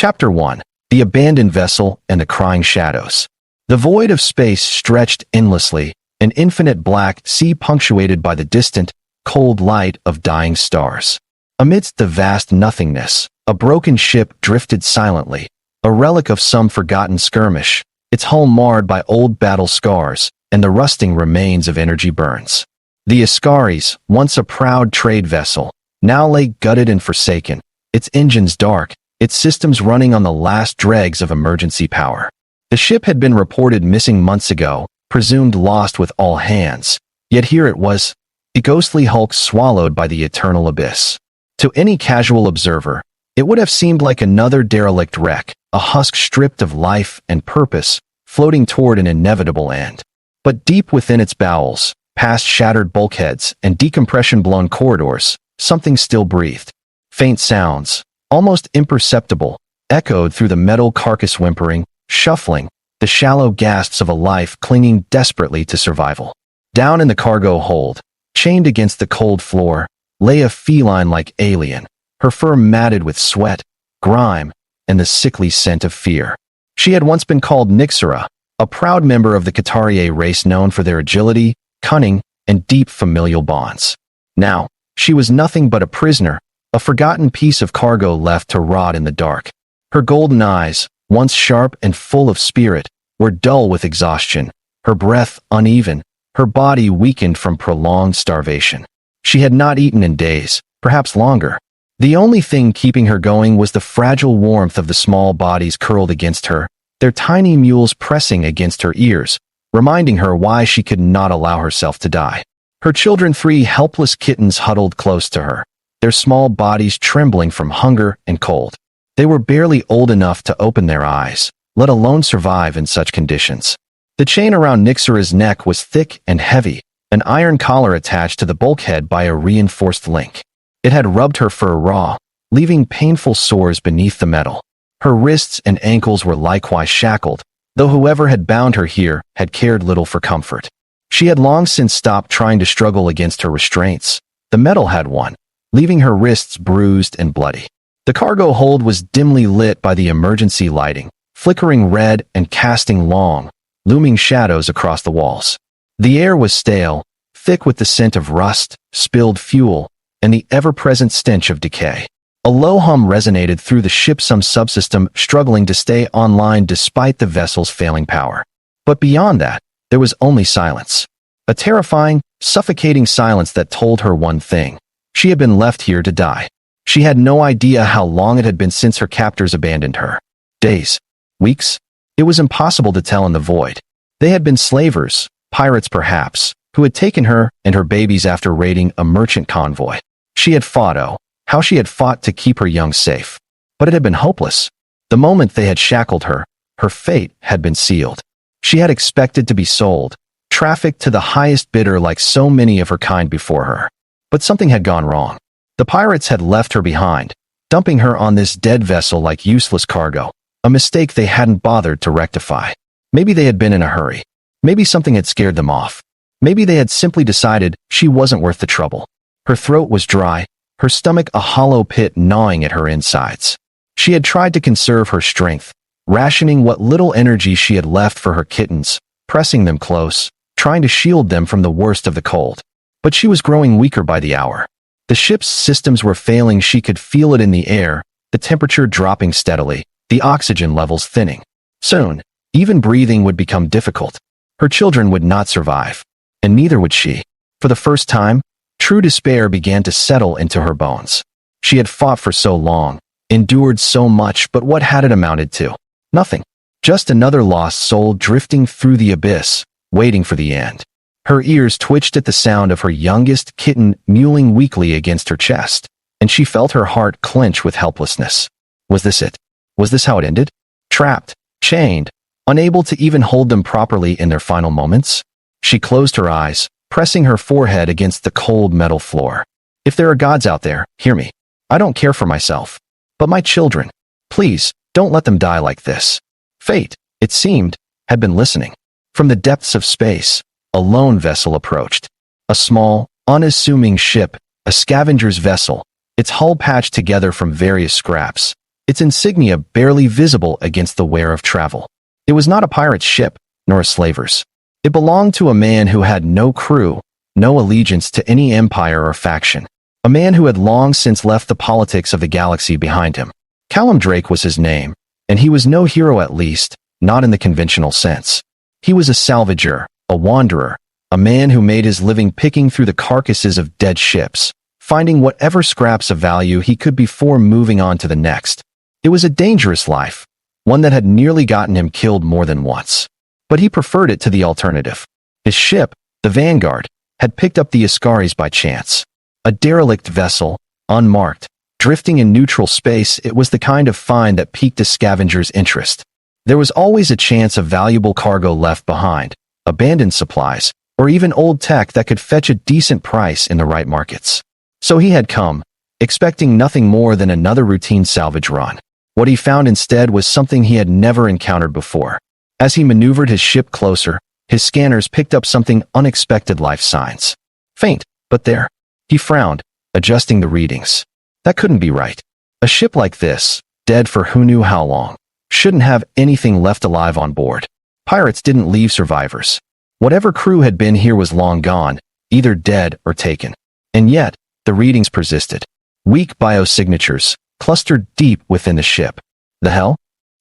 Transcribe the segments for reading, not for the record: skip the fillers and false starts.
Chapter 1. The Abandoned Vessel and the Crying Shadows. The void of space stretched endlessly, an infinite black sea punctuated by the distant, cold light of dying stars. Amidst the vast nothingness, a broken ship drifted silently, a relic of some forgotten skirmish, its hull marred by old battle scars and the rusting remains of energy burns. The Ascaris, once a proud trade vessel, now lay gutted and forsaken, its engines dark, its systems running on the last dregs of emergency power. The ship had been reported missing months ago, presumed lost with all hands, yet here it was, the ghostly hulk swallowed by the eternal abyss. To any casual observer, it would have seemed like another derelict wreck, a husk stripped of life and purpose, floating toward an inevitable end. But deep within its bowels, past shattered bulkheads and decompression-blown corridors, something still breathed. Faint sounds, almost imperceptible, echoed through the metal carcass, whimpering, shuffling, the shallow gasps of a life clinging desperately to survival. Down in the cargo hold, chained against the cold floor, lay a feline-like alien, her fur matted with sweat, grime, and the sickly scent of fear. She had once been called Nixera, a proud member of the Qatarier race known for their agility, cunning, and deep familial bonds. Now, she was nothing but a prisoner, a forgotten piece of cargo left to rot in the dark. Her golden eyes, once sharp and full of spirit, were dull with exhaustion, her breath uneven, her body weakened from prolonged starvation. She had not eaten in days, perhaps longer. The only thing keeping her going was the fragile warmth of the small bodies curled against her, their tiny mules pressing against her ears, reminding her why she could not allow herself to die. Her children, 3 helpless kittens, huddled close to her, their small bodies trembling from hunger and cold. They were barely old enough to open their eyes, let alone survive in such conditions. The chain around Nixera's neck was thick and heavy, an iron collar attached to the bulkhead by a reinforced link. It had rubbed her fur raw, leaving painful sores beneath the metal. Her wrists and ankles were likewise shackled, though whoever had bound her here had cared little for comfort. She had long since stopped trying to struggle against her restraints. The metal had won, leaving her wrists bruised and bloody. The cargo hold was dimly lit by the emergency lighting, flickering red and casting long, looming shadows across the walls. The air was stale, thick with the scent of rust, spilled fuel, and the ever-present stench of decay. A low hum resonated through the ship, some subsystem struggling to stay online despite the vessel's failing power. But beyond that, there was only silence. A terrifying, suffocating silence that told her one thing. She had been left here to die. She had no idea how long it had been since her captors abandoned her. Days? Weeks? It was impossible to tell in the void. They had been slavers, pirates perhaps, who had taken her and her babies after raiding a merchant convoy. She had fought, oh, how she had fought to keep her young safe. But it had been hopeless. The moment they had shackled her, her fate had been sealed. She had expected to be sold, trafficked to the highest bidder like so many of her kind before her. But something had gone wrong. The pirates had left her behind, dumping her on this dead vessel like useless cargo, a mistake they hadn't bothered to rectify. Maybe they had been in a hurry. Maybe something had scared them off. Maybe they had simply decided she wasn't worth the trouble. Her throat was dry, her stomach a hollow pit gnawing at her insides. She had tried to conserve her strength, rationing what little energy she had left for her kittens, pressing them close, trying to shield them from the worst of the cold. But she was growing weaker by the hour. The ship's systems were failing. She could feel it in the air, the temperature dropping steadily, the oxygen levels thinning. Soon, even breathing would become difficult. Her children would not survive, and neither would she. For the first time, true despair began to settle into her bones. She had fought for so long, endured so much, but what had it amounted to? Nothing. Just another lost soul drifting through the abyss, waiting for the end. Her ears twitched at the sound of her youngest kitten mewling weakly against her chest, and she felt her heart clench with helplessness. Was this it? Was this how it ended? Trapped, chained, unable to even hold them properly in their final moments? She closed her eyes, pressing her forehead against the cold metal floor. If there are gods out there, hear me. I don't care for myself. But my children. Please, don't let them die like this. Fate, it seemed, had been listening. From the depths of space, a lone vessel approached. A small, unassuming ship, a scavenger's vessel, its hull patched together from various scraps, its insignia barely visible against the wear of travel. It was not a pirate's ship, nor a slaver's. It belonged to a man who had no crew, no allegiance to any empire or faction. A man who had long since left the politics of the galaxy behind him. Callum Drake was his name, and he was no hero, at least, not in the conventional sense. He was a salvager, a wanderer, a man who made his living picking through the carcasses of dead ships, finding whatever scraps of value he could before moving on to the next. It was a dangerous life, one that had nearly gotten him killed more than once. But he preferred it to the alternative. His ship, the Vanguard, had picked up the Ascaris by chance. A derelict vessel, unmarked, drifting in neutral space. It was the kind of find that piqued a scavenger's interest. There was always a chance of valuable cargo left behind, abandoned supplies, or even old tech that could fetch a decent price in the right markets. So he had come, expecting nothing more than another routine salvage run. What he found instead was something he had never encountered before. As he maneuvered his ship closer, his scanners picked up something unexpected: life signs. Faint, but there. He frowned, adjusting the readings. That couldn't be right. A ship like this, dead for who knew how long, shouldn't have anything left alive on board. Pirates didn't leave survivors. Whatever crew had been here was long gone, either dead or taken. And yet, the readings persisted. Weak biosignatures, clustered deep within the ship. The hell?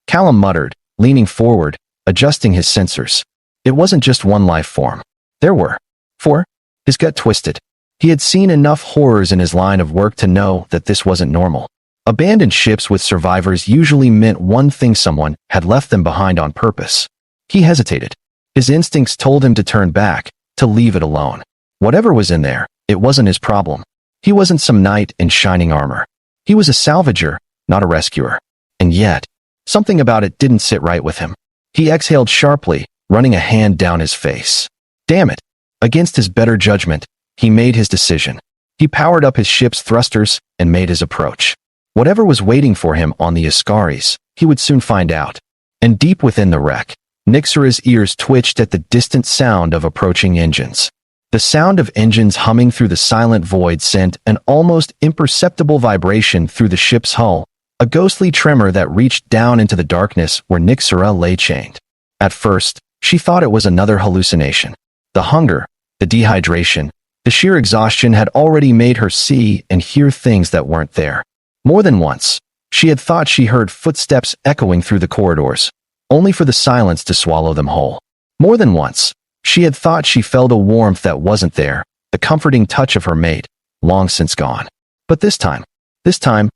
Callum muttered, leaning forward, adjusting his sensors. It wasn't just one life form. There were 4. His gut twisted. He had seen enough horrors in his line of work to know that this wasn't normal. Abandoned ships with survivors usually meant one thing: someone had left them behind on purpose. He hesitated. His instincts told him to turn back, to leave it alone. Whatever was in there, it wasn't his problem. He wasn't some knight in shining armor. He was a salvager, not a rescuer. And yet, something about it didn't sit right with him. He exhaled sharply, running a hand down his face. Damn it! Against his better judgment, he made his decision. He powered up his ship's thrusters and made his approach. Whatever was waiting for him on the Ascaris, he would soon find out. And deep within the wreck, Nyxera's ears twitched at the distant sound of approaching engines. The sound of engines humming through the silent void sent an almost imperceptible vibration through the ship's hull, a ghostly tremor that reached down into the darkness where Nyxera lay chained. At first, she thought it was another hallucination. The hunger, the dehydration, the sheer exhaustion had already made her see and hear things that weren't there. More than once, she had thought she heard footsteps echoing through the corridors, only for the silence to swallow them whole. More than once, she had thought she felt a warmth that wasn't there, the comforting touch of her mate, long since gone. But this time,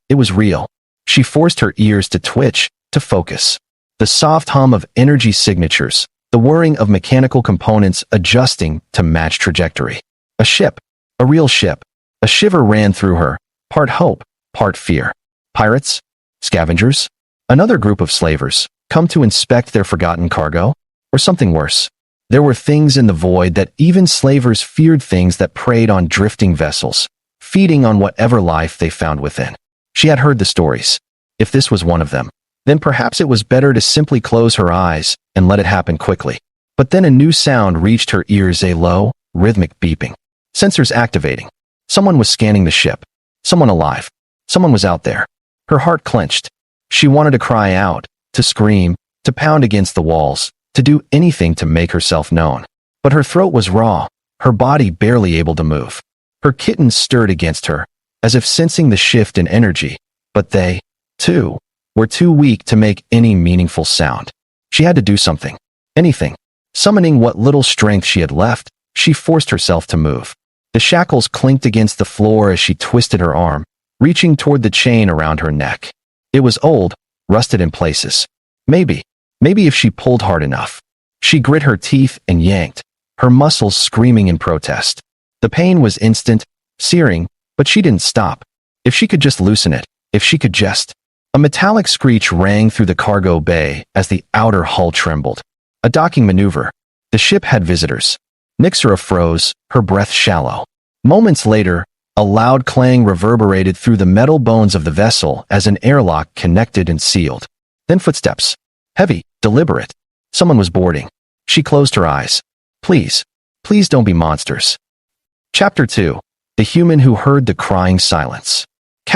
it was real. She forced her ears to twitch, to focus. The soft hum of energy signatures, the whirring of mechanical components adjusting to match trajectory. A ship, a real ship. A shiver ran through her, part hope, part fear. Pirates? Scavengers? Another group of slavers, come to inspect their forgotten cargo? Or something worse? There were things in the void that even slavers feared, things that preyed on drifting vessels, feeding on whatever life they found within. She had heard the stories. If this was one of them, then perhaps it was better to simply close her eyes and let it happen quickly. But then a new sound reached her ears, a low, rhythmic beeping. Sensors activating. Someone was scanning the ship. Someone alive. Someone was out there. Her heart clenched. She wanted to cry out, to scream, to pound against the walls, to do anything to make herself known. But her throat was raw, her body barely able to move. Her kittens stirred against her, as if sensing the shift in energy, but they, too, were too weak to make any meaningful sound. She had to do something. Anything. Summoning what little strength she had left, she forced herself to move. The shackles clinked against the floor as she twisted her arm, reaching toward the chain around her neck. It was old, rusted in places. Maybe if she pulled hard enough. She grit her teeth and yanked, her muscles screaming in protest. The pain was instant, searing, but she didn't stop. If she could just loosen it, if she could just... A metallic screech rang through the cargo bay as the outer hull trembled. A docking maneuver. The ship had visitors. Nyxera froze, her breath shallow. Moments later, a loud clang reverberated through the metal bones of the vessel as an airlock connected and sealed. Then footsteps. Heavy, deliberate. Someone was boarding. She closed her eyes. Please don't be monsters. Chapter 2. The Human Who Heard the Crying Silence.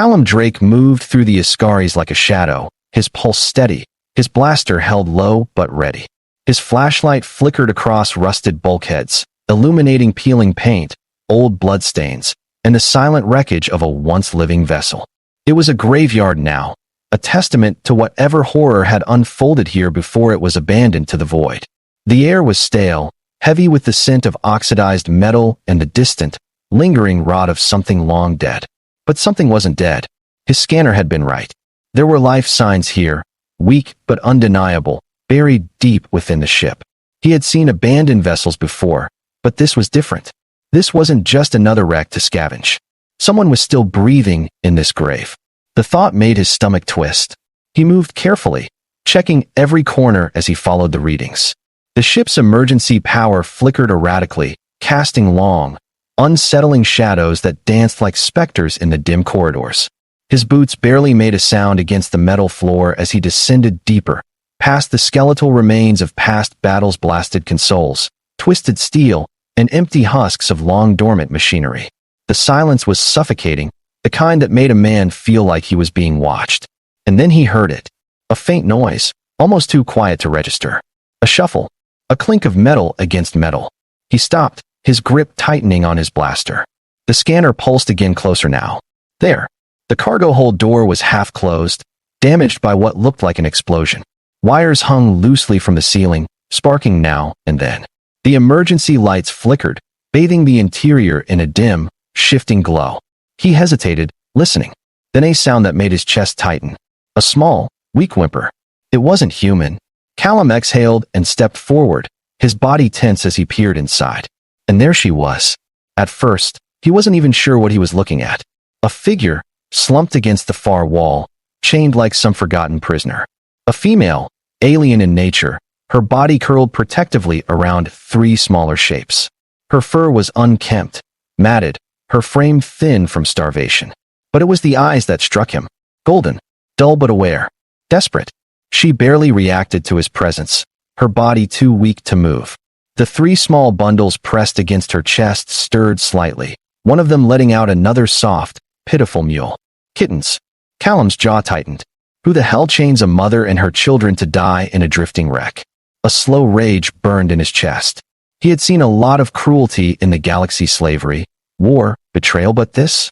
Callum Drake moved through the Ascaris like a shadow, his pulse steady, his blaster held low but ready. His flashlight flickered across rusted bulkheads, illuminating peeling paint, old bloodstains, and the silent wreckage of a once-living vessel. It was a graveyard now, a testament to whatever horror had unfolded here before it was abandoned to the void. The air was stale, heavy with the scent of oxidized metal and the distant, lingering rot of something long dead. But something wasn't dead. His scanner had been right. There were life signs here, weak but undeniable, buried deep within the ship. He had seen abandoned vessels before, but this was different. This wasn't just another wreck to scavenge. Someone was still breathing in this grave. The thought made his stomach twist. He moved carefully, checking every corner as he followed the readings. The ship's emergency power flickered erratically, casting long, unsettling shadows that danced like specters in the dim corridors. His boots barely made a sound against the metal floor as he descended deeper, past the skeletal remains of past battles, blasted consoles, twisted steel, and empty husks of long-dormant machinery. The silence was suffocating, the kind that made a man feel like he was being watched. And then he heard it. A faint noise, almost too quiet to register. A shuffle, a clink of metal against metal. He stopped, his grip tightening on his blaster. The scanner pulsed again, closer now. There. The cargo hold door was half closed, damaged by what looked like an explosion. Wires hung loosely from the ceiling, sparking now and then. The emergency lights flickered, bathing the interior in a dim, shifting glow. He hesitated, listening. Then a sound that made his chest tighten. A small, weak whimper. It wasn't human. Callum exhaled and stepped forward, his body tense as he peered inside. And there she was. At first, he wasn't even sure what he was looking at. A figure, slumped against the far wall, chained like some forgotten prisoner. A female, alien in nature, her body curled protectively around three smaller shapes. Her fur was unkempt, matted, her frame thin from starvation. But it was the eyes that struck him. Golden, dull but aware, desperate. She barely reacted to his presence, her body too weak to move. The three small bundles pressed against her chest stirred slightly, one of them letting out another soft, pitiful mewl. Kittens. Callum's jaw tightened. Who the hell chains a mother and her children to die in a drifting wreck? A slow rage burned in his chest. He had seen a lot of cruelty in the galaxy: slavery, war, betrayal, but this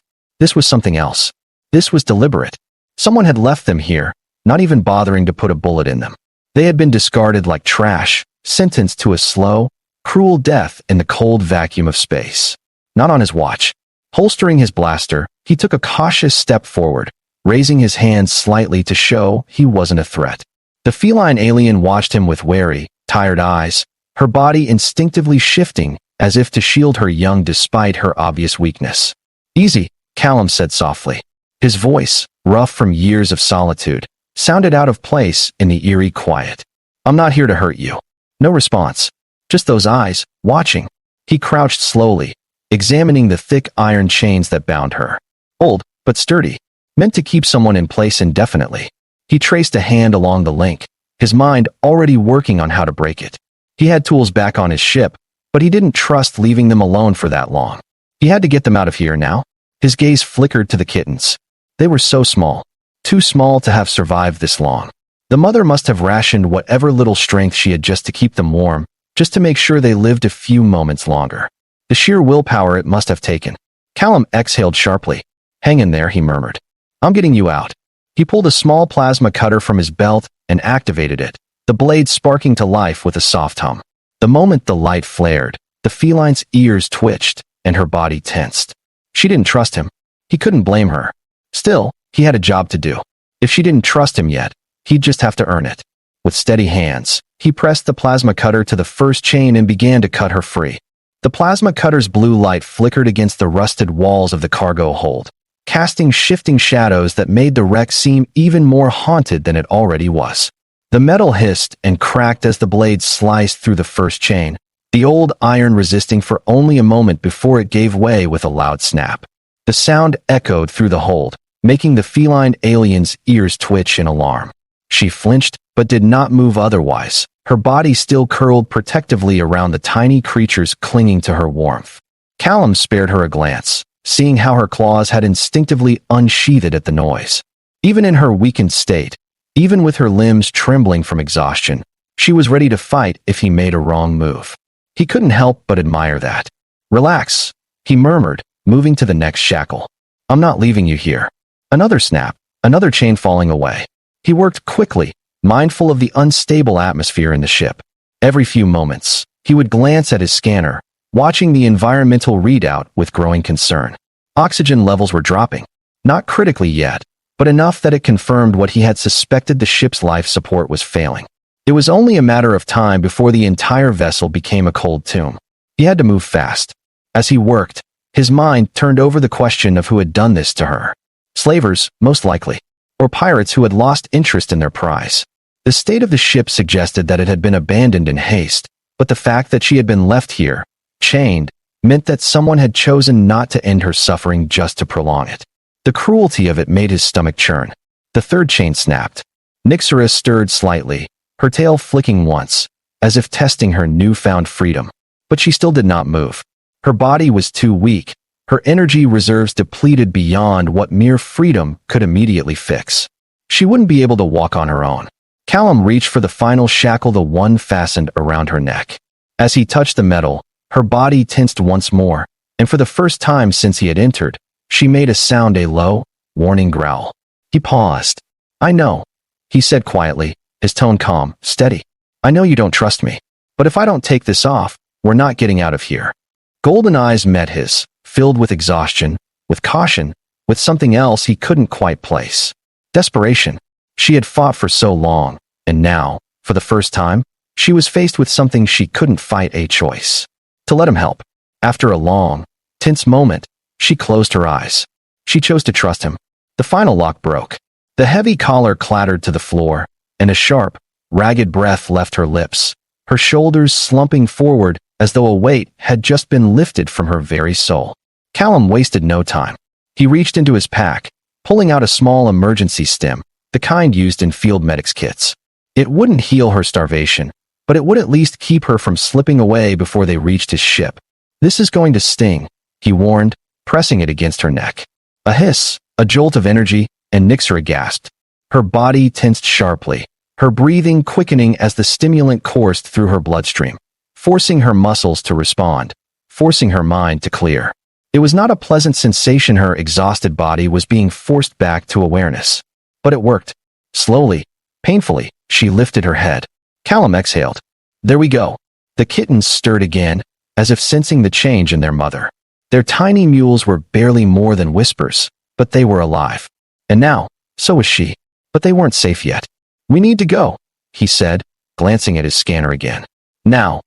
was something else. This was deliberate. Someone had left them here, not even bothering to put a bullet in them. They had been discarded like trash, sentenced to a slow, cruel death in the cold vacuum of space. Not on his watch. Holstering his blaster, he took a cautious step forward, raising his hand slightly to show he wasn't a threat. The feline alien watched him with wary, tired eyes, her body instinctively shifting as if to shield her young despite her obvious weakness. Easy, Callum said softly. His voice, rough from years of solitude, sounded out of place in the eerie quiet. I'm not here to hurt you. No response. Just those eyes, watching. He crouched slowly, examining the thick iron chains that bound her. Old, but sturdy, meant to keep someone in place indefinitely. He traced a hand along the link, his mind already working on how to break it. He had tools back on his ship, but he didn't trust leaving them alone for that long. He had to get them out of here now. His gaze flickered to the kittens. They were so small, too small to have survived this long. The mother must have rationed whatever little strength she had just to keep them warm, just to make sure they lived a few moments longer. The sheer willpower it must have taken. Callum exhaled sharply. Hang in there, he murmured. I'm getting you out. He pulled a small plasma cutter from his belt and activated it, the blade sparking to life with a soft hum. The moment the light flared, the feline's ears twitched and her body tensed. She didn't trust him. He couldn't blame her. Still, he had a job to do. If she didn't trust him yet, he'd just have to earn it. With steady hands, he pressed the plasma cutter to the first chain and began to cut her free. The plasma cutter's blue light flickered against the rusted walls of the cargo hold, casting shifting shadows that made the wreck seem even more haunted than it already was. The metal hissed and cracked as the blade sliced through the first chain, the old iron resisting for only a moment before it gave way with a loud snap. The sound echoed through the hold, making the feline alien's ears twitch in alarm. She flinched, but did not move otherwise, her body still curled protectively around the tiny creatures clinging to her warmth. Callum spared her a glance, seeing how her claws had instinctively unsheathed at the noise. Even in her weakened state, even with her limbs trembling from exhaustion, she was ready to fight if he made a wrong move. He couldn't help but admire that. "Relax," he murmured, moving to the next shackle. "I'm not leaving you here." Another snap, another chain falling away. He worked quickly, mindful of the unstable atmosphere in the ship. Every few moments, he would glance at his scanner, watching the environmental readout with growing concern. Oxygen levels were dropping. Not critically yet, but enough that it confirmed what he had suspected: the ship's life support was failing. It was only a matter of time before the entire vessel became a cold tomb. He had to move fast. As he worked, his mind turned over the question of who had done this to her. Slavers, most likely, or pirates who had lost interest in their prize. The state of the ship suggested that it had been abandoned in haste, but the fact that she had been left here, chained, meant that someone had chosen not to end her suffering just to prolong it. The cruelty of it made his stomach churn. The third chain snapped. Nyxera stirred slightly, her tail flicking once, as if testing her newfound freedom. But she still did not move. Her body was too weak, her energy reserves depleted beyond what mere freedom could immediately fix. She wouldn't be able to walk on her own. Callum reached for the final shackle, the one fastened around her neck. As he touched the metal, her body tensed once more, and for the first time since he had entered, she made a sound, a low, warning growl. He paused. "I know," he said quietly, his tone calm, steady. "I know you don't trust me, but if I don't take this off, we're not getting out of here." Golden eyes met his, filled with exhaustion, with caution, with something else he couldn't quite place. Desperation. She had fought for so long, and now, for the first time, she was faced with something she couldn't fight: a choice. To let him help. After a long, tense moment, she closed her eyes. She chose to trust him. The final lock broke. The heavy collar clattered to the floor, and a sharp, ragged breath left her lips, her shoulders slumping forward as though a weight had just been lifted from her very soul. Callum wasted no time. He reached into his pack, pulling out a small emergency stim, the kind used in field medics kits. It wouldn't heal her starvation, but it would at least keep her from slipping away before they reached his ship. "This is going to sting," he warned, pressing it against her neck. A hiss, a jolt of energy, and Nyxera gasped. Her body tensed sharply, her breathing quickening as the stimulant coursed through her bloodstream, forcing her muscles to respond, forcing her mind to clear. It was not a pleasant sensation. Her exhausted body was being forced back to awareness. But it worked. Slowly, painfully, she lifted her head. Callum exhaled. "There we go." The kittens stirred again, as if sensing the change in their mother. Their tiny mewls were barely more than whispers, but they were alive. And now, so was she. But they weren't safe yet. "We need to go," he said, glancing at his scanner again. "Now."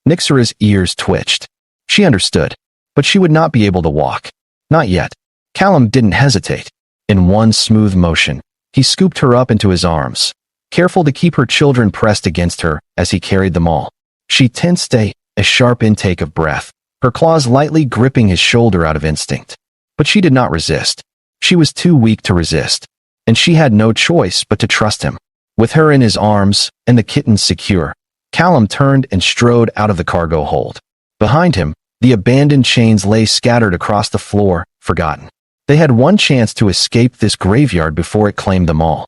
Nyxera's ears twitched. She understood, but she would not be able to walk. Not yet. Callum didn't hesitate. In one smooth motion, he scooped her up into his arms, careful to keep her children pressed against her as he carried them all. She tensed, a sharp intake of breath, her claws lightly gripping his shoulder out of instinct. But she did not resist. She was too weak to resist, and she had no choice but to trust him. With her in his arms and the kittens secure, Callum turned and strode out of the cargo hold. Behind him, the abandoned chains lay scattered across the floor, forgotten. They had one chance to escape this graveyard before it claimed them all.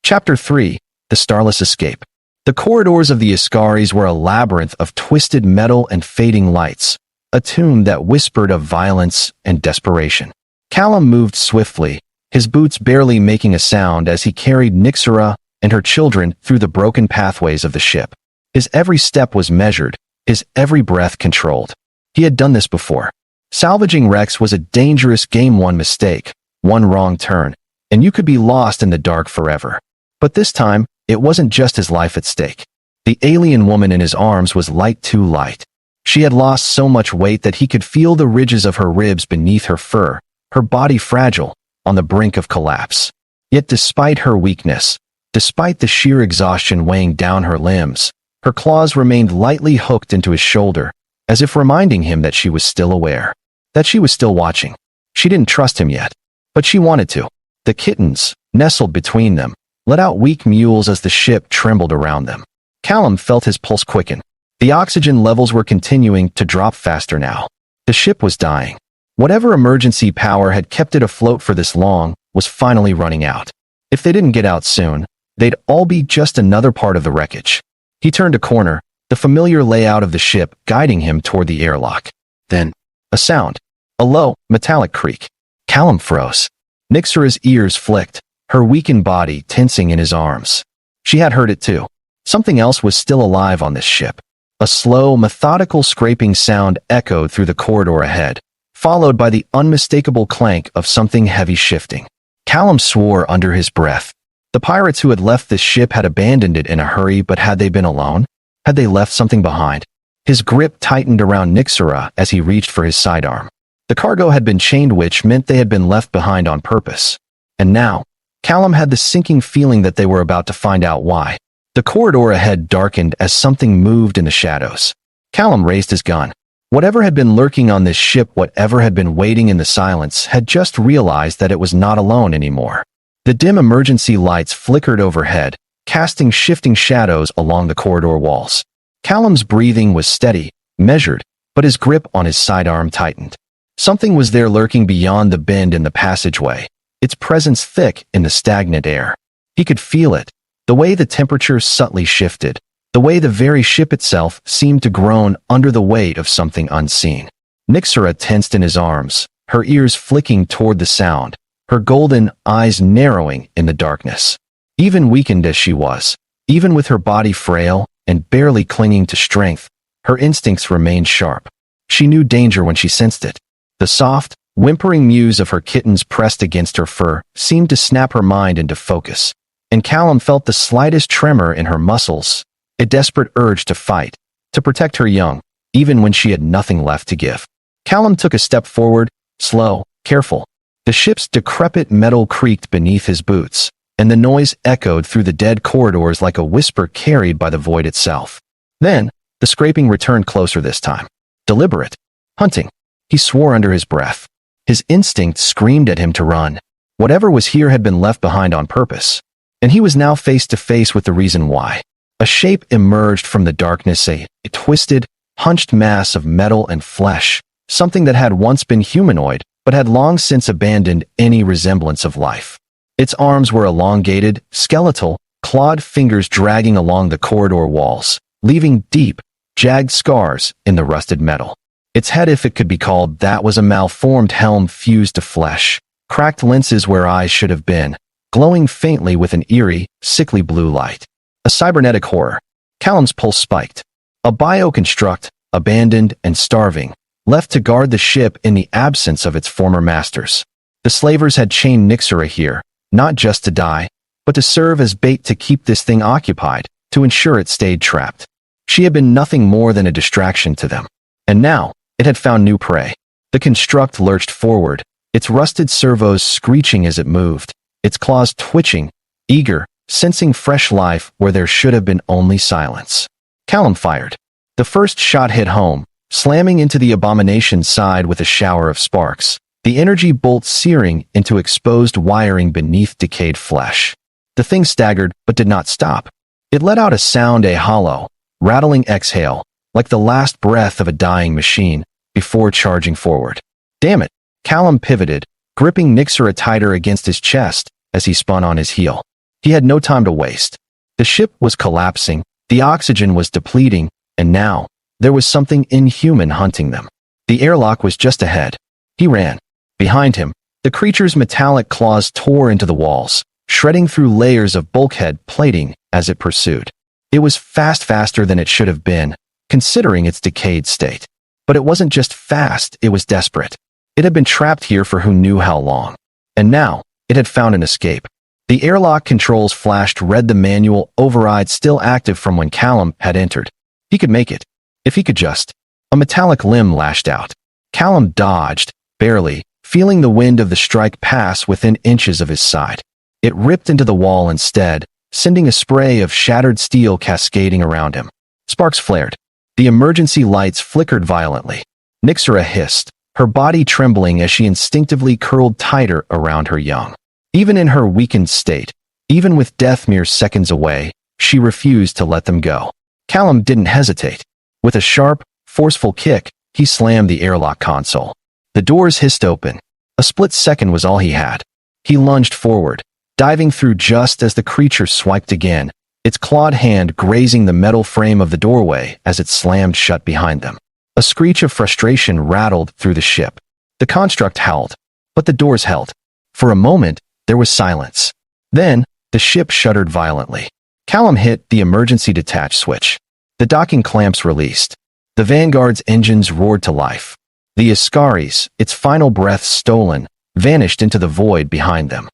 Chapter 3: The Starless Escape. The corridors of the Ascaris were a labyrinth of twisted metal and fading lights, a tune that whispered of violence and desperation. Callum moved swiftly, his boots barely making a sound as he carried Nyxera and her children through the broken pathways of the ship. His every step was measured, his every breath controlled. He had done this before. Salvaging wrecks was a dangerous game. One mistake, one wrong turn, and you could be lost in the dark forever. But this time, it wasn't just his life at stake. The alien woman in his arms was light, too light. She had lost so much weight that he could feel the ridges of her ribs beneath her fur, her body fragile, on the brink of collapse. Yet despite her weakness, despite the sheer exhaustion weighing down her limbs, her claws remained lightly hooked into his shoulder, as if reminding him that she was still aware, that she was still watching. She didn't trust him yet, but she wanted to. The kittens, nestled between them, let out weak mewls as the ship trembled around them. Callum felt his pulse quicken. The oxygen levels were continuing to drop faster now. The ship was dying. Whatever emergency power had kept it afloat for this long was finally running out. If they didn't get out soon, they'd all be just another part of the wreckage. He turned a corner, the familiar layout of the ship guiding him toward the airlock. Then, a sound. A low, metallic creak. Callum froze. Nixera's ears flicked, her weakened body tensing in his arms. She had heard it too. Something else was still alive on this ship. A slow, methodical scraping sound echoed through the corridor ahead, followed by the unmistakable clank of something heavy shifting. Callum swore under his breath. The pirates who had left this ship had abandoned it in a hurry, but had they been alone? Had they left something behind? His grip tightened around Nixera as he reached for his sidearm. The cargo had been chained, which meant they had been left behind on purpose. And now, Callum had the sinking feeling that they were about to find out why. The corridor ahead darkened as something moved in the shadows. Callum raised his gun. Whatever had been lurking on this ship, whatever had been waiting in the silence, had just realized that it was not alone anymore. The dim emergency lights flickered overhead, casting shifting shadows along the corridor walls. Callum's breathing was steady, measured, but his grip on his sidearm tightened. Something was there lurking beyond the bend in the passageway, its presence thick in the stagnant air. He could feel it, the way the temperature subtly shifted, the way the very ship itself seemed to groan under the weight of something unseen. Nixera tensed in his arms, her ears flicking toward the sound, her golden eyes narrowing in the darkness. Even weakened as she was, even with her body frail and barely clinging to strength, her instincts remained sharp. She knew danger when she sensed it. The soft, whimpering mews of her kittens pressed against her fur seemed to snap her mind into focus, and Callum felt the slightest tremor in her muscles, a desperate urge to fight, to protect her young, even when she had nothing left to give. Callum took a step forward, slow, careful. The ship's decrepit metal creaked beneath his boots, and the noise echoed through the dead corridors like a whisper carried by the void itself. Then, the scraping returned closer this time. Deliberate. Hunting. He swore under his breath. His instinct screamed at him to run. Whatever was here had been left behind on purpose, and he was now face to face with the reason why. A shape emerged from the darkness, a twisted, hunched mass of metal and flesh, something that had once been humanoid, but had long since abandoned any resemblance of life. Its arms were elongated, skeletal, clawed fingers dragging along the corridor walls, leaving deep, jagged scars in the rusted metal. Its head, if it could be called that, was a malformed helm fused to flesh, cracked lenses where eyes should have been, glowing faintly with an eerie, sickly blue light. A cybernetic horror. Callum's pulse spiked. A bioconstruct, abandoned and starving, left to guard the ship in the absence of its former masters. The slavers had chained Nixera here, not just to die, but to serve as bait to keep this thing occupied, to ensure it stayed trapped. She had been nothing more than a distraction to them. And now, it had found new prey. The construct lurched forward, its rusted servos screeching as it moved, its claws twitching, eager, sensing fresh life where there should have been only silence. Callum fired. The first shot hit home, slamming into the abomination's side with a shower of sparks, the energy bolt searing into exposed wiring beneath decayed flesh. The thing staggered but did not stop. It let out a sound, a hollow, rattling exhale, like the last breath of a dying machine, before charging forward. Damn it! Callum pivoted, gripping Nixera tighter against his chest as he spun on his heel. He had no time to waste. The ship was collapsing, the oxygen was depleting, and now, there was something inhuman hunting them. The airlock was just ahead. He ran. Behind him, the creature's metallic claws tore into the walls, shredding through layers of bulkhead plating as it pursued. It was faster than it should have been, considering its decayed state. But it wasn't just fast, it was desperate. It had been trapped here for who knew how long. And now, it had found an escape. The airlock controls flashed red, the manual override still active from when Callum had entered. He could make it. If he could just. A metallic limb lashed out. Callum dodged, barely, feeling the wind of the strike pass within inches of his side. It ripped into the wall instead, sending a spray of shattered steel cascading around him. Sparks flared. The emergency lights flickered violently. Nixera hissed, her body trembling as she instinctively curled tighter around her young. Even in her weakened state, even with death mere seconds away, she refused to let them go. Callum didn't hesitate. With a sharp, forceful kick, he slammed the airlock console. The doors hissed open. A split second was all he had. He lunged forward, diving through just as the creature swiped again, its clawed hand grazing the metal frame of the doorway as it slammed shut behind them. A screech of frustration rattled through the ship. The construct howled, but the doors held. For a moment, there was silence. Then, the ship shuddered violently. Callum hit the emergency detach switch. The docking clamps released. The Vanguard's engines roared to life. The Ascaris, its final breath stolen, vanished into the void behind them.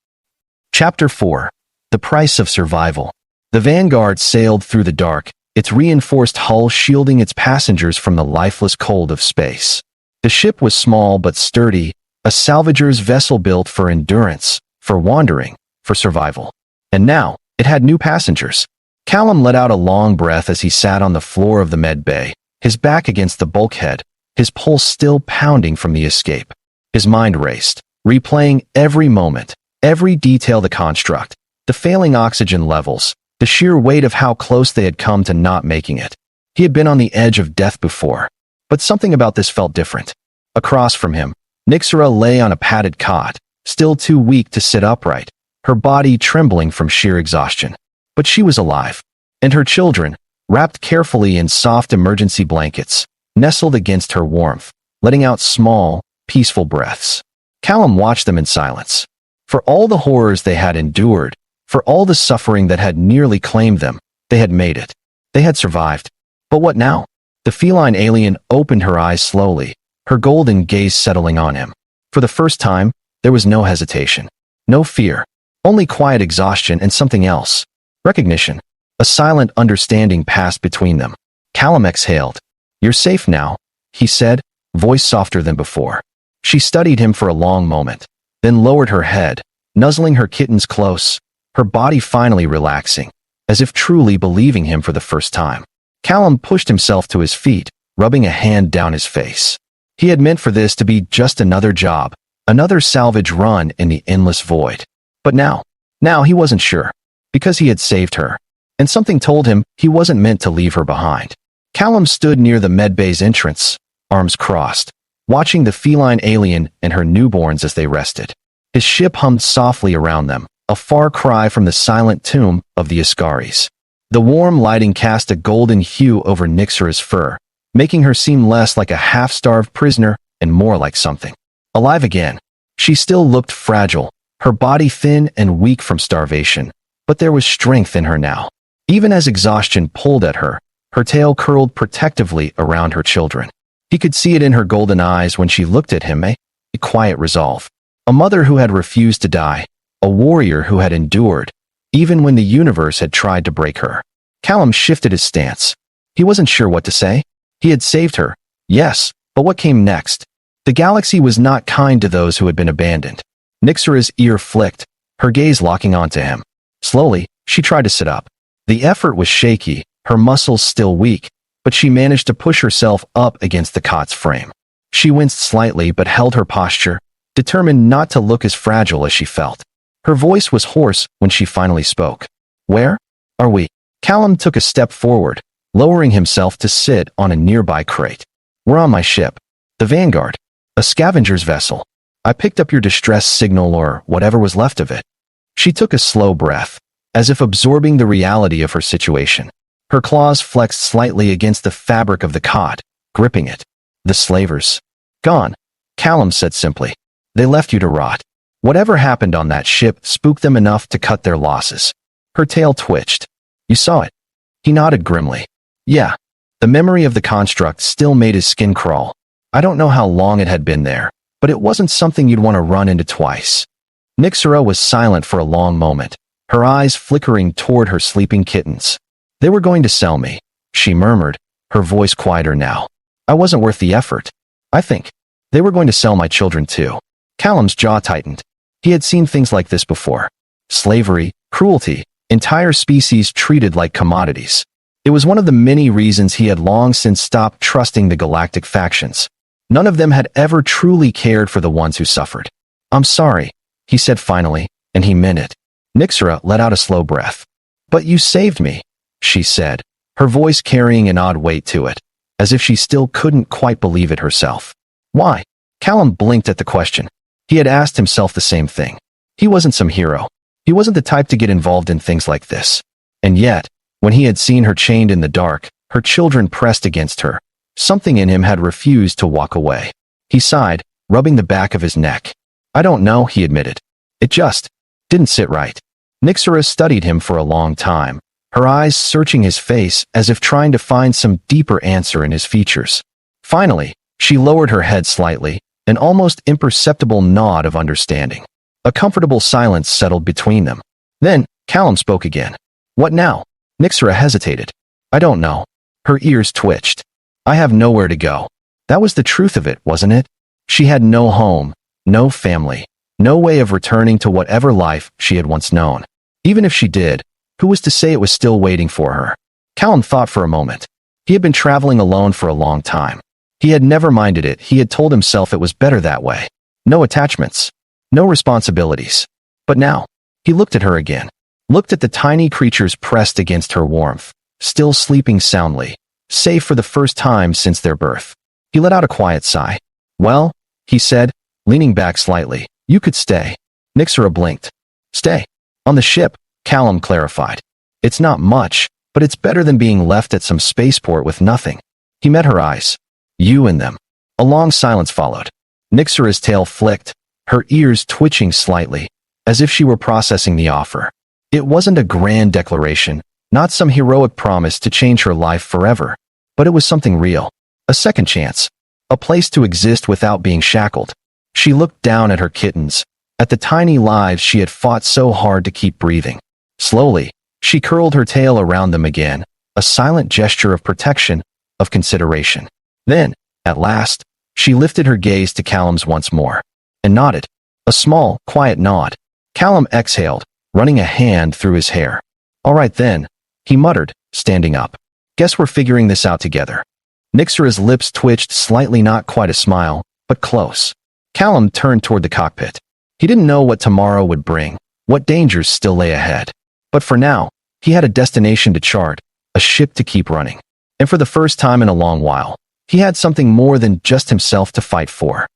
Chapter 4. The Price of Survival. The Vanguard sailed through the dark, its reinforced hull shielding its passengers from the lifeless cold of space. The ship was small but sturdy, a salvager's vessel built for endurance, for wandering, for survival. And now, it had new passengers. Callum let out a long breath as he sat on the floor of the med bay, his back against the bulkhead, his pulse still pounding from the escape. His mind raced, replaying every moment, every detail of the construct, the failing oxygen levels, the sheer weight of how close they had come to not making it. He had been on the edge of death before, but something about this felt different. Across from him, Nixera lay on a padded cot, still too weak to sit upright, her body trembling from sheer exhaustion. But she was alive, and her children, wrapped carefully in soft emergency blankets, nestled against her warmth, letting out small, peaceful breaths. Callum watched them in silence. For all the horrors they had endured, for all the suffering that had nearly claimed them, they had made it. They had survived. But what now? The feline alien opened her eyes slowly, her golden gaze settling on him. For the first time, there was no hesitation, no fear, only quiet exhaustion and something else. Recognition. A silent understanding passed between them. Callum exhaled. "You're safe now," he said, voice softer than before. She studied him for a long moment, then lowered her head, nuzzling her kittens close, her body finally relaxing, as if truly believing him for the first time. Callum pushed himself to his feet, rubbing a hand down his face. He had meant for this to be just another job, another salvage run in the endless void. But now he wasn't sure, because he had saved her, and something told him he wasn't meant to leave her behind. Callum stood near the medbay's entrance, arms crossed, watching the feline alien and her newborns as they rested. His ship hummed softly around them, a far cry from the silent tomb of the Ascaris. The warm lighting cast a golden hue over Nixera's fur, making her seem less like a half-starved prisoner and more like something alive again. She still looked fragile, her body thin and weak from starvation, but there was strength in her now. Even as exhaustion pulled at her, her tail curled protectively around her children. He could see it in her golden eyes when she looked at him, a quiet resolve. A mother who had refused to die, a warrior who had endured, even when the universe had tried to break her. Callum shifted his stance. He wasn't sure what to say. He had saved her, yes, but what came next? The galaxy was not kind to those who had been abandoned. Nixera's ear flicked, her gaze locking onto him. Slowly, she tried to sit up. The effort was shaky, her muscles still weak, but she managed to push herself up against the cot's frame. She winced slightly but held her posture, determined not to look as fragile as she felt. Her voice was hoarse when she finally spoke. "Where are we?" Callum took a step forward, lowering himself to sit on a nearby crate. "We're on my ship, the Vanguard, a scavenger's vessel. I picked up your distress signal or whatever was left of it." She took a slow breath, as if absorbing the reality of her situation. Her claws flexed slightly against the fabric of the cot, gripping it. "The slavers. Gone," Callum said simply. "They left you to rot. Whatever happened on that ship spooked them enough to cut their losses." Her tail twitched. "You saw it?" He nodded grimly. "Yeah." The memory of the construct still made his skin crawl. I don't know how long it had been there, but it wasn't something you'd want to run into twice. Nixera was silent for a long moment, her eyes flickering toward her sleeping kittens. "They were going to sell me," she murmured, her voice quieter now. "I wasn't worth the effort. I think they were going to sell my children too." Callum's jaw tightened. He had seen things like this before. Slavery, cruelty, entire species treated like commodities. It was one of the many reasons he had long since stopped trusting the galactic factions. None of them had ever truly cared for the ones who suffered. "I'm sorry," he said finally, and he meant it. Nixera let out a slow breath. "But you saved me," she said, her voice carrying an odd weight to it, as if she still couldn't quite believe it herself. "Why?" Callum blinked at the question. He had asked himself the same thing. He wasn't some hero. He wasn't the type to get involved in things like this. And yet, when he had seen her chained in the dark, her children pressed against her, something in him had refused to walk away. He sighed, rubbing the back of his neck. I don't know, he admitted. It just didn't sit right. Nyxera studied him for a long time, her eyes searching his face as if trying to find some deeper answer in his features. Finally, she lowered her head slightly, an almost imperceptible nod of understanding. A comfortable silence settled between them. Then, Callum spoke again. What now? Nyxera hesitated. I don't know. Her ears twitched. I have nowhere to go. That was the truth of it, wasn't it? She had no home, no family, no way of returning to whatever life she had once known. Even if she did, who was to say it was still waiting for her? Callum thought for a moment. He had been traveling alone for a long time. He had never minded it. He had told himself it was better that way. No attachments. No responsibilities. But now, he looked at her again. Looked at the tiny creatures pressed against her warmth, still sleeping soundly, safe for the first time since their birth. He let out a quiet sigh. Well, he said, leaning back slightly, you could stay. Nyxera blinked. Stay. On the ship, Callum clarified. It's not much, but it's better than being left at some spaceport with nothing. He met her eyes. You and them. A long silence followed. Nyxera's tail flicked, her ears twitching slightly, as if she were processing the offer. It wasn't a grand declaration, not some heroic promise to change her life forever, but it was something real. A second chance. A place to exist without being shackled. She looked down at her kittens, at the tiny lives she had fought so hard to keep breathing. Slowly, she curled her tail around them again, a silent gesture of protection, of consideration. Then, at last, she lifted her gaze to Callum's once more, and nodded. A small, quiet nod. Callum exhaled, running a hand through his hair. All right then, he muttered, standing up. Guess we're figuring this out together. Nyxera's lips twitched slightly, not quite a smile, but close. Callum turned toward the cockpit. He didn't know what tomorrow would bring, what dangers still lay ahead. But for now, he had a destination to chart, a ship to keep running. And for the first time in a long while, he had something more than just himself to fight for.